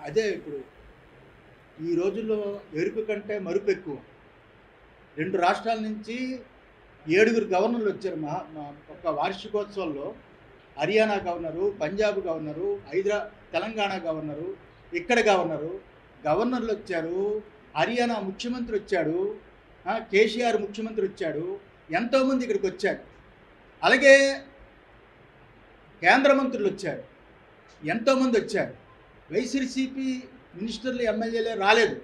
అదే ఇప్పుడు ఈ రోజుల్లో ఎరుపు కంటే మరుపు ఎక్కువ. 2 రాష్ట్రాల నుంచి 7 గవర్నర్లు వచ్చారు. ఒక వార్షికోత్సవంలో Haryana governor, Punjab governor, Telangana governor, ఇక్కడ గవర్నర్లు వచ్చారు. హర్యానా ముఖ్యమంత్రి వచ్చాడు. కేసీఆర్ ముఖ్యమంత్రి వచ్చాడు. ఎంతోమంది ఇక్కడికి వచ్చారు. అలాగే కేంద్ర మంత్రులు వచ్చారు. ఎంతోమంది వచ్చారు. వైఎస్ఆర్సీపీ మినిస్టర్లు, ఎమ్మెల్యేలే రాలేదు.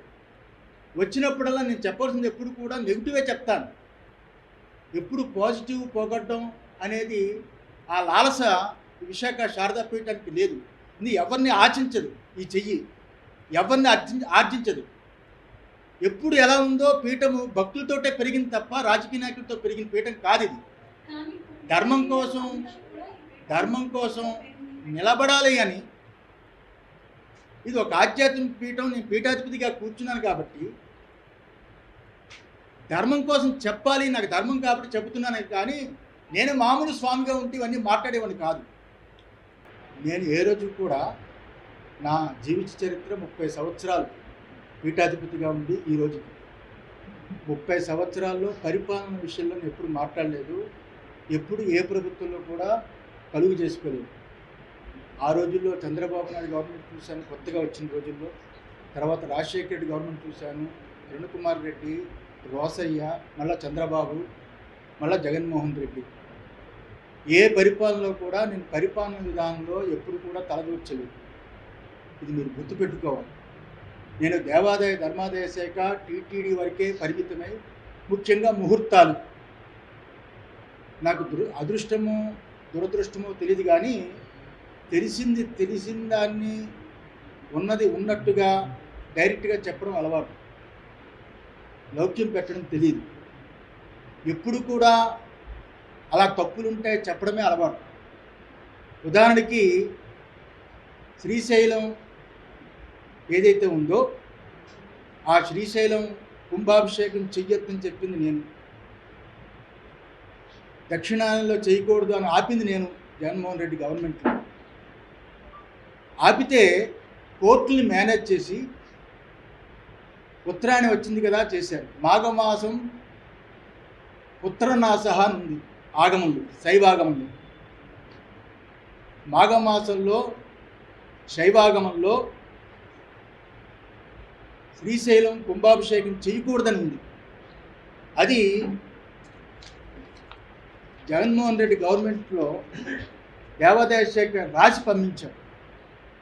వచ్చినప్పుడల్లా నేను చెప్పాల్సింది ఎప్పుడు కూడా నెగిటివే చెప్తాను. ఎప్పుడు పాజిటివ్ పోగొట్టడం అనేది ఆ లాలస విశాఖ శారదా పీఠానికి లేదు. ఇది ఎవరిని ఆశించదు. ఈ చెయ్యి ఎవరిని ఆర్జించదు. ఎప్పుడు ఎలా ఉందో పీఠము భక్తులతోటే పెరిగింది తప్ప రాజకీయ నాయకులతో పెరిగిన పీఠం కాదు ఇది. ధర్మం కోసం నిలబడాలి అని ఇది ఒక ఆధ్యాత్మిక పీఠం. నేను పీఠాధిపతిగా కూర్చున్నాను కాబట్టి ధర్మం కోసం చెప్పాలి. నాకు ధర్మం కాబట్టి చెబుతున్నాను. కానీ నేను మామూలు స్వామిగా ఉంటే ఇవన్నీ మాట్లాడేవాడిని కాదు. నేను ఏ రోజు కూడా నా జీవిత చరిత్ర 30 సంవత్సరాలు పీఠాధిపతిగా ఉండి ఈ రోజుకి 30 సంవత్సరాల్లో పరిపాలన విషయంలో నేను ఎప్పుడు మాట్లాడలేదు. ఎప్పుడు ఏ ప్రభుత్వంలో కూడా కలుగు చేసుకోలేదు. ఆ రోజుల్లో చంద్రబాబు నాయుడు గవర్నమెంట్ చూశాను, కొత్తగా వచ్చిన రోజుల్లో. తర్వాత రాజశేఖర రెడ్డి గవర్నమెంట్ చూశాను, కిరణ్ కుమార్ రెడ్డి, రోసయ్య, మళ్ళా చంద్రబాబు, మళ్ళా జగన్మోహన్ రెడ్డి. ఏ పరిపాలనలో కూడా నేను పరిపాలన విధానంలో ఎప్పుడు కూడా తలదూర్చలేదు. ఇది మీరు గుర్తుపెట్టుకోవాలి. నేను దేవాదాయ ధర్మాదాయ శాఖ టీటీడీ వరకే పరిమితమై, ముఖ్యంగా ముహూర్తాలు నాకు అదృష్టమో దురదృష్టమో తెలియదు. కానీ తెలిసిన దాన్ని ఉన్నది ఉన్నట్టుగా డైరెక్ట్గా చెప్పడం అలవాటు. లౌక్యం పెట్టడం తెలియదు. ఎప్పుడు కూడా అలా తప్పులుంటే చెప్పడమే అలవాటు. ఉదాహరణకి శ్రీశైలం ఏదైతే ఉందో ఆ శ్రీశైలం కుంభాభిషేకం చెయ్యొద్దని చెప్పింది నేను. దక్షిణాయనంలో చేయకూడదు అని ఆపింది నేను. జగన్మోహన్ రెడ్డి గవర్నమెంట్లో ఆపితే కోర్టుని మేనేజ్ చేసి ఉత్తరాయణం వచ్చింది కదా చేశారు. మాఘమాసం ఉత్తరనాసహ అని ఉంది ఆగమంలో, శైవాగమంలో. మాఘమాసంలో శైవాగమంలో శ్రీశైలం కుంభాభిషేకం చేయకూడదని ఉంది. అది జగన్మోహన్ రెడ్డి గవర్నమెంట్లో దేవాదాయ శాఖ రాసి పంపించారు.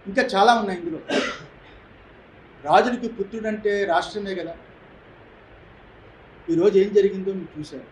ఇంకా చాలా ఉన్నాయి ఇందులో. రాజులకి పుత్రుడంటే రాష్ట్రమే కదా. ఈరోజు ఏం జరిగిందో మీరు చూశారు.